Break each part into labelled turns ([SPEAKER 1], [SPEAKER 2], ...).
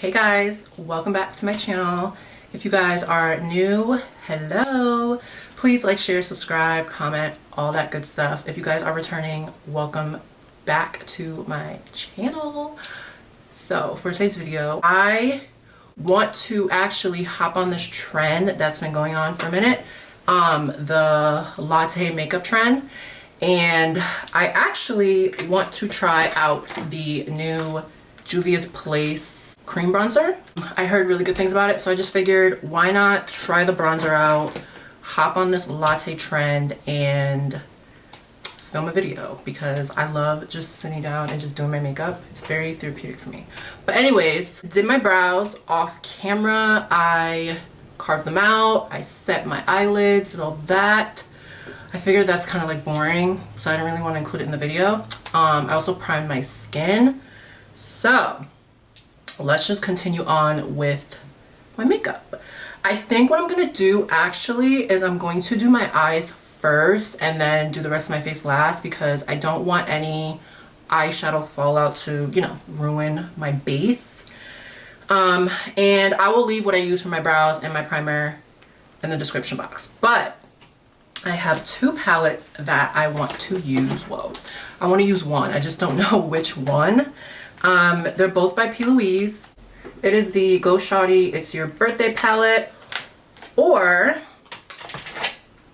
[SPEAKER 1] Hey guys, welcome back to my channel. If you guys are new, hello. Please like, share, subscribe, comment, all that good stuff. If you guys are returning, welcome back to my channel. So for today's video, I want to actually hop on this trend that's been going on for a minute, the latte makeup trend. And I actually want to try out the new Juvia's Place cream bronzer. I heard really good things about it, so I just figured why not try the bronzer out, hop on this latte trend, and film a video because I love just sitting down and just doing my makeup. It's very therapeutic for me. But anyways, did my brows off camera. I carved them out. I set my eyelids and all that. I figured that's kind of like boring, so I didn't really want to include it in the video. I also primed my skin. So let's just continue on with my makeup. I think what I'm gonna do actually is I'm going to do my eyes first and then do the rest of my face last because I don't want any eyeshadow fallout to, you know, ruin my base. And I will leave what I use for my brows and my primer in the description box. But I have two palettes that I want to use. Whoa, I want to use one. I just don't know which one. They're both by P. Louise. It is the Go Shawty It's Your Birthday palette, or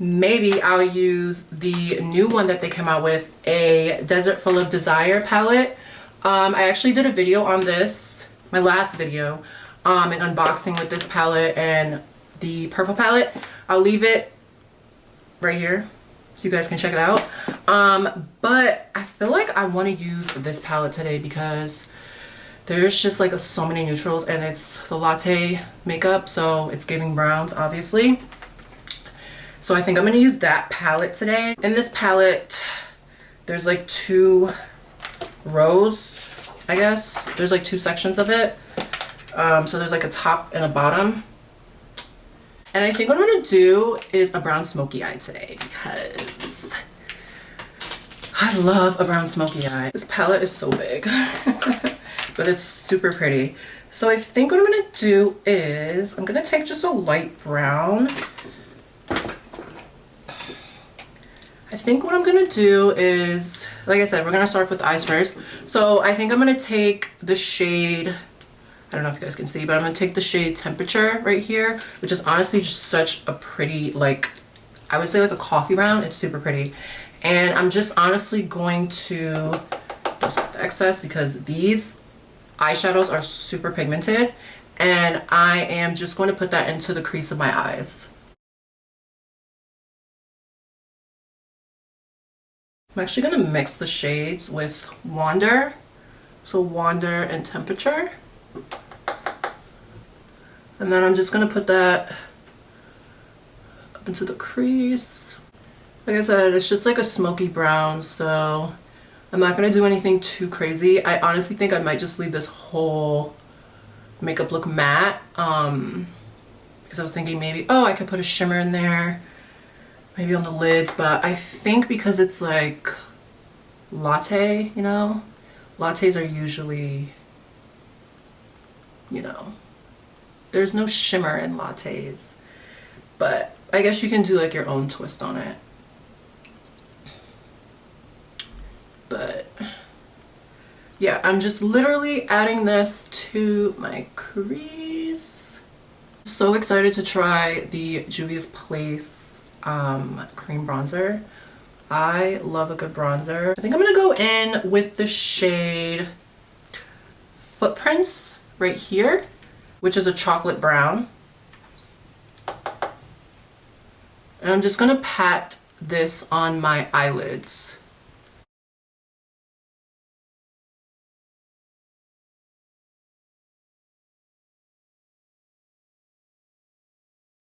[SPEAKER 1] maybe I'll use the new one that they came out with, a Desert Full of Desire palette. I actually did a video on this, my last video, an unboxing with this palette and the purple palette. I'll leave it right here so you guys can check it out. But I feel like I want to use this palette today because there's just like so many neutrals and it's the latte makeup, so it's giving browns obviously. So I think I'm gonna use that palette today. In this palette there's like two rows, I guess. There's like two sections of it. So there's like a top and a bottom. And I think what I'm gonna do is a brown smoky eye today because I love a brown smoky eye. This palette is so big, but it's super pretty. So I think what I'm gonna do is I'm gonna take just a light brown. I think what I'm gonna do is, like I said, we're gonna start with the eyes first. So I think I'm gonna take the shade, I don't know if you guys can see, but I'm gonna take the shade Temperature right here, which is honestly just such a pretty, like, I would say like a coffee brown. It's super pretty. And I'm just honestly going to dust off the excess because these eyeshadows are super pigmented, and I am just going to put that into the crease of my eyes. I'm actually going to mix the shades with Wander. So Wander and Temperature. And then I'm just going to put that up into the crease. Like I said, it's just like a smoky brown, so I'm not going to do anything too crazy. I honestly think I might just leave this whole makeup look matte. Because I was thinking maybe, oh, I could put a shimmer in there. Maybe on the lids, but I think because it's like latte, you know, lattes are usually, you know, there's no shimmer in lattes, but I guess you can do like your own twist on it. But yeah, I'm just literally adding this to my crease. So excited to try the Juvia's Place cream bronzer. I love a good bronzer. I think I'm gonna go in with the shade Footprints right here, which is a chocolate brown. And I'm just gonna pat this on my eyelids.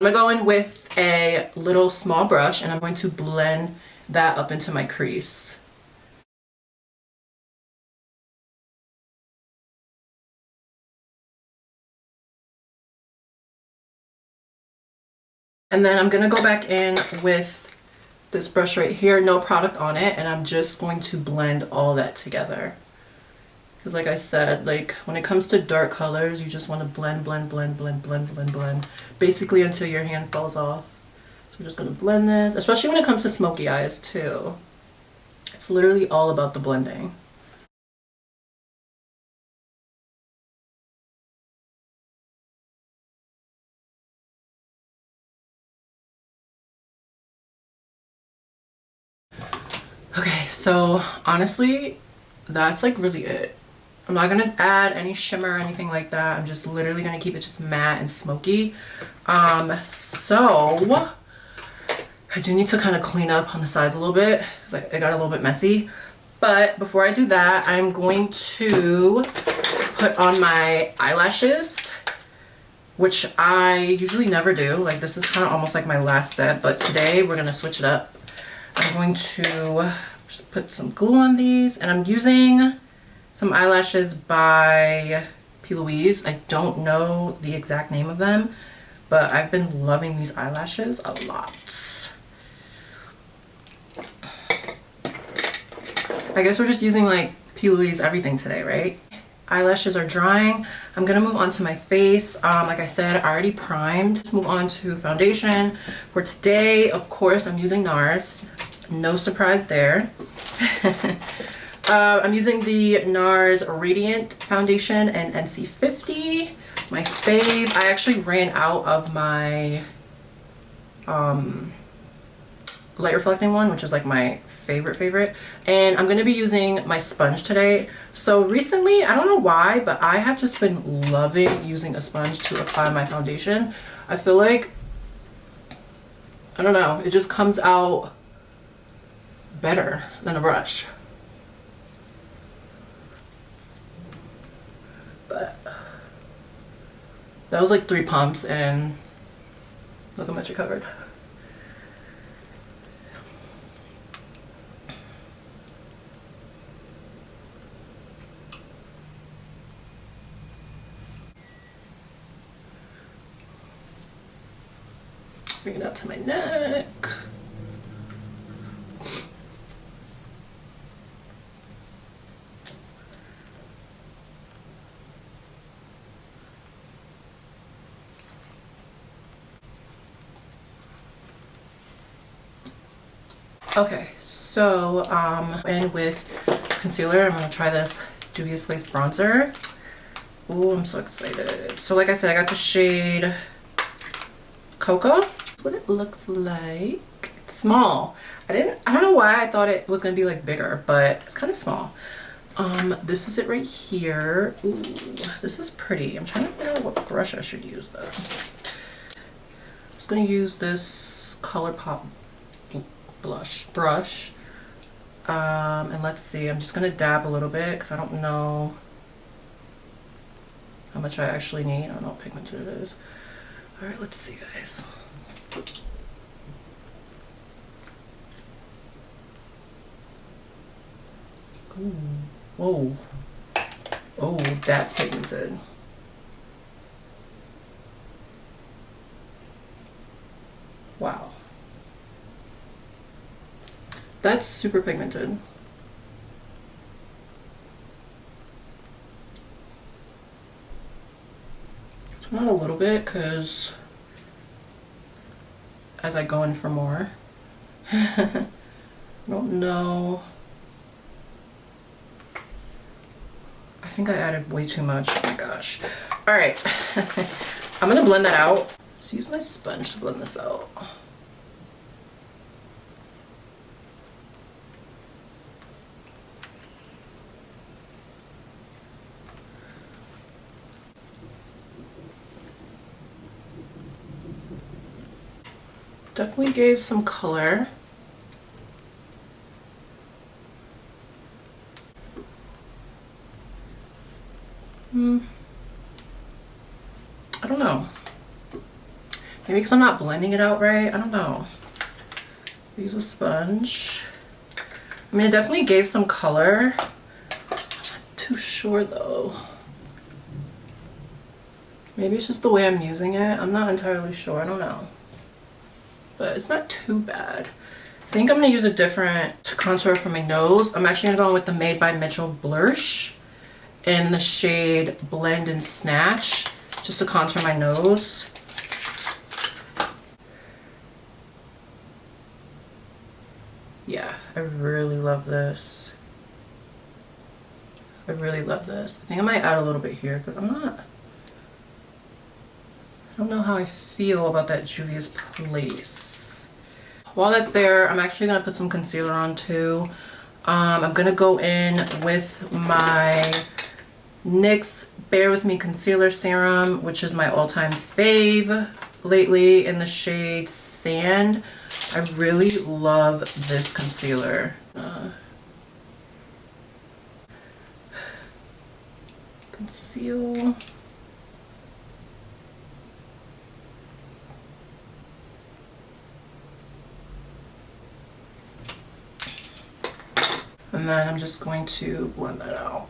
[SPEAKER 1] I'm gonna go in with a little small brush and I'm going to blend that up into my crease. And then I'm gonna go back in with this brush right here, no product on it, and I'm just going to blend all that together. Because like I said, like when it comes to dark colors, you just want to blend, blend, blend, blend, blend, blend, blend. Basically until your hand falls off. So we're just going to blend this, especially when it comes to smoky eyes too. It's literally all about the blending. Okay, so honestly, that's like really it. I'm not gonna add any shimmer or anything like that. I'm just literally gonna keep it just matte and smoky. So I do need to kind of clean up on the sides a little bit because it got a little bit messy. But before I do that, I'm going to put on my eyelashes, which I usually never do. Like this is kind of almost like my last step, but today we're gonna switch it up. I'm going to just put some glue on these, and I'm using some eyelashes by P. Louise. I don't know the exact name of them, but I've been loving these eyelashes a lot. I guess we're just using like P. Louise everything today, right? Eyelashes are drying. I'm gonna move on to my face. Like I said, I already primed. Let's move on to foundation. For today, of course, I'm using NARS. No surprise there. I'm using the NARS Radiant Foundation and NC50. My fave. I actually ran out of my light reflecting one, which is like my favorite, and I'm going to be using my sponge today. So recently, I don't know why, but I have just been loving using a sponge to apply my foundation. I feel like, I don't know, it just comes out better than a brush. But that was like 3 pumps and look how much it covered. Bring it out to my neck. Okay, so and with concealer, I'm gonna try this Juvia's Place bronzer. Oh, I'm so excited. So like I said, I got the shade Cocoa. That's what it looks like. It's small. I don't know why I thought it was gonna be like bigger, but it's kind of small. This is it right here. Ooh, this is pretty. I'm trying to figure out what brush I should use though. I'm just gonna use this ColourPop brush. And let's see, I'm just gonna dab a little bit because I don't know how much I actually need. I don't know what pigment it is. All right, let's see, guys. Ooh. Whoa. Oh, that's pigmented. Wow. That's super pigmented. It's not a little bit because as I go in for more. I don't know. I think I added way too much. Oh my gosh. All right. I'm gonna blend that out. Let's use my sponge to blend this out. Definitely gave some color. I don't know. Maybe because I'm not blending it out right. I don't know. Use a sponge. I mean, it definitely gave some color. I'm not too sure though. Maybe it's just the way I'm using it. I'm not entirely sure. I don't know. But it's not too bad. I think I'm gonna use a different contour for my nose. I'm actually gonna go with the Made by Mitchell blush, in the shade Blend and Snatch, just to contour my nose. Yeah, I really love this. I really love this. I think I might add a little bit here because I don't know how I feel about that Juvia's Place. While that's there, I'm actually gonna put some concealer on too. I'm gonna go in with my NYX Bare With Me Concealer Serum, which is my all-time fave lately, in the shade Sand. I really love this concealer. Conceal. And then I'm just going to blend that out.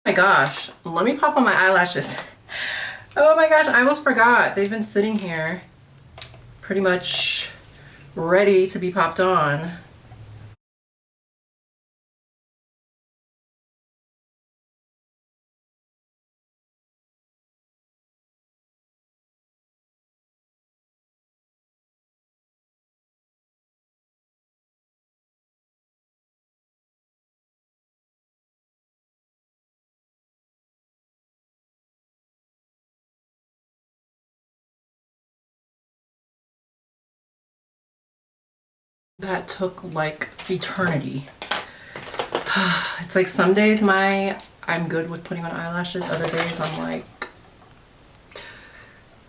[SPEAKER 1] Oh my gosh, let me pop on my eyelashes. Oh my gosh, I almost forgot. They've been sitting here pretty much ready to be popped on. That took like eternity. It's like some days I'm good with putting on eyelashes, other days I'm like,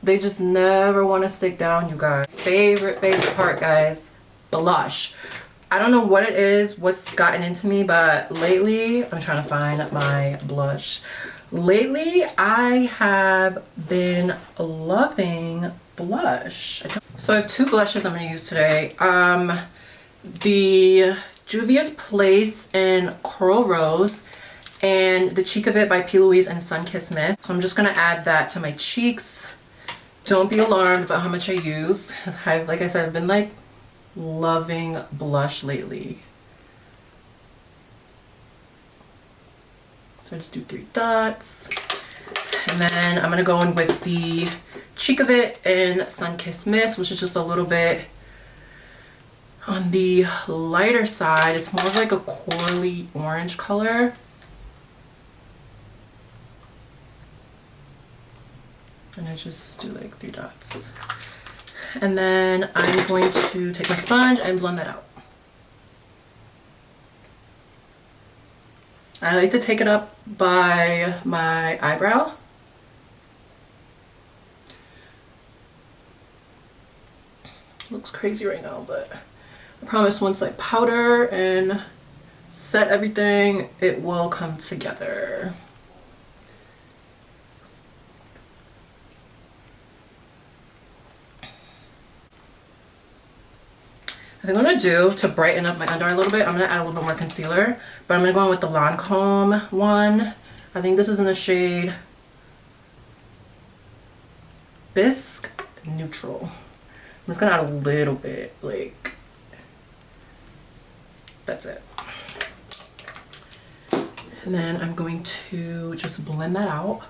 [SPEAKER 1] they just never want to stick down, you guys. Favorite part, guys, blush. I don't know what it is, what's gotten into me, but lately, I'm trying to find my blush. Lately, I have been loving blush. So I have two blushes I'm going to use today. The Juvia's Place in Coral Rose and the Cheek of It by P. Louise and Sunkissed Mist. So I'm just going to add that to my cheeks. Don't be alarmed about how much I use. Like I said, I've been like loving blush lately. So I just do 3 dots. And then I'm going to go in with the Cheek of It in Sunkissed Mist, which is just a little bit on the lighter side. It's more of like a corally orange color. And I just do like 3 dots. And then I'm going to take my sponge and blend that out. I like to take it up by my eyebrow. Looks crazy right now, but I promise once I powder and set everything, it will come together. I think what I'm gonna do to brighten up my under eye a little bit, I'm gonna add a little bit more concealer, but I'm gonna go in with the Lancome one. I think this is in the shade Bisque Neutral. I'm just gonna add a little bit, like, that's it. And then I'm going to just blend that out.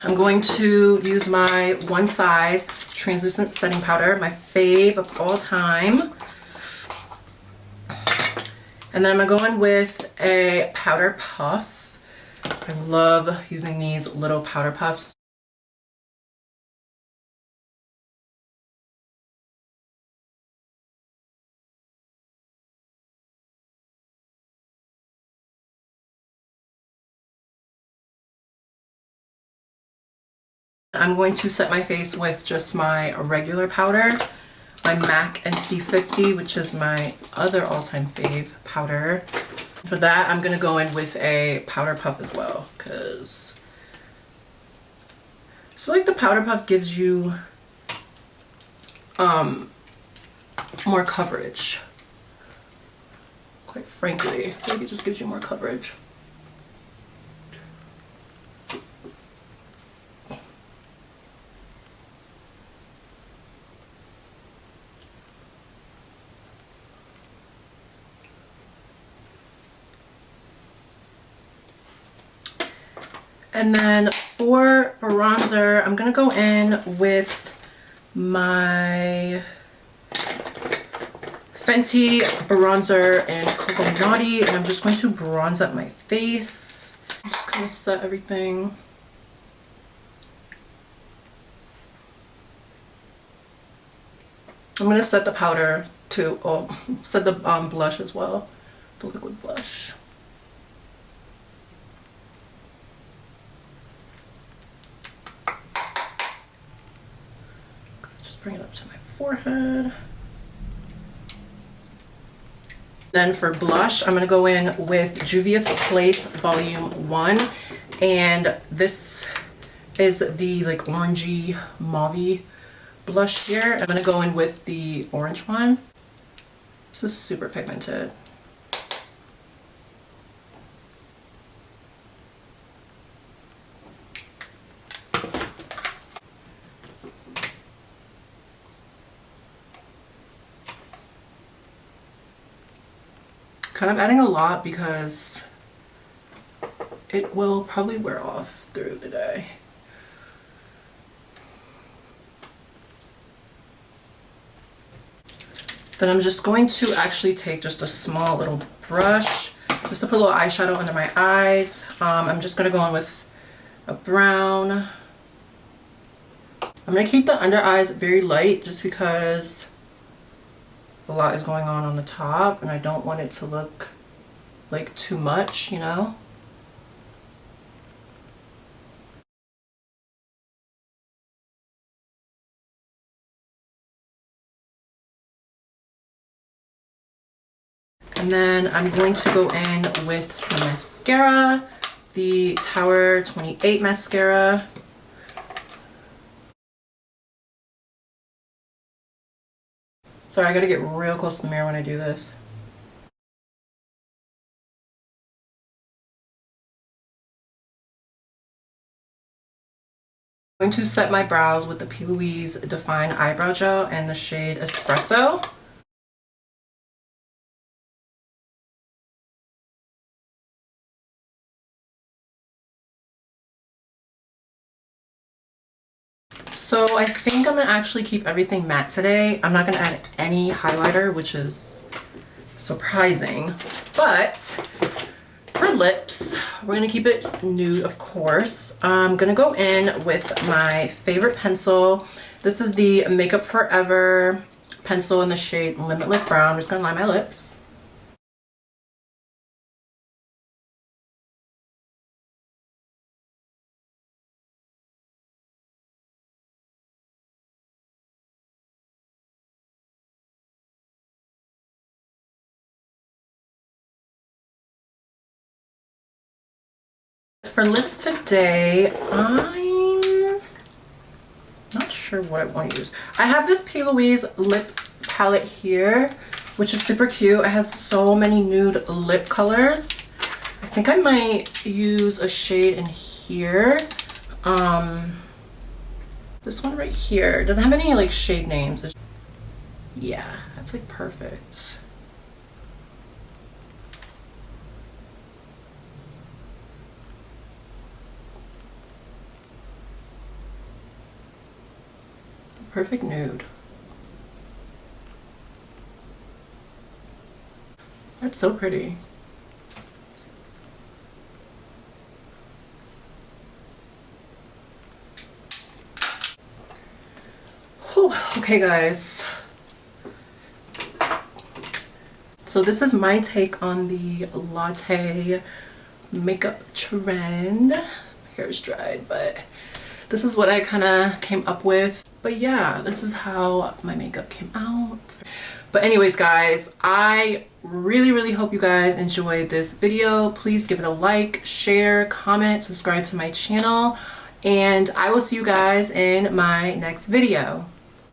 [SPEAKER 1] I'm going to use my One Size translucent setting powder, my fave of all time. And then I'm gonna go in with a powder puff. I love using these little powder puffs. I'm going to set my face with just my regular powder, my MAC NC50, which is my other all-time fave powder. For that, I'm going to go in with a powder puff as well, because I feel like the powder puff gives you more coverage. Quite frankly, I feel like it just gives you more coverage. And then for bronzer, I'm gonna go in with my Fenty bronzer in Cocoa Naughty, and I'm just going to bronze up my face. I'm just gonna set everything. I'm gonna set the powder to, set the blush as well, the liquid blush. Just bring it up to my forehead. Then for blush, I'm going to go in with Juvia's Place Volume 1. And this is the like orangey mauvey blush here. I'm going to go in with the orange one. This is super pigmented. Kind of adding a lot because it will probably wear off through the day. Then I'm just going to actually take just a small little brush just to put a little eyeshadow under my eyes. I'm just going to go in with a brown. I'm going to keep the under eyes very light just because a lot is going on the top and I don't want it to look like too much, you know? And then I'm going to go in with some mascara, the Tower 28 mascara. Sorry, I gotta get real close to the mirror when I do this. I'm going to set my brows with the P. Louise Define Eyebrow Gel and the shade Espresso. So I think I'm gonna actually keep everything matte today. I'm not gonna add any highlighter, which is surprising. But for lips, we're gonna keep it nude, of course. I'm gonna go in with my favorite pencil. This is the Makeup Forever pencil in the shade Limitless Brown. I'm just gonna line my lips. For lips today, I'm not sure what I want to use. I have this P. Louise lip palette here, which is super cute. It has so many nude lip colors. I think I might use a shade in here. This one right here doesn't have any like shade names. Yeah, that's like perfect. Perfect nude. That's so pretty. Whew. Okay guys, so this is my take on the Latte makeup trend. My hair is dried, but this is what I kind of came up with. But yeah, this is how my makeup came out. But anyways, guys, I really hope you guys enjoyed this video. Please give it a like, share, comment, subscribe to my channel, and I will see you guys in my next video.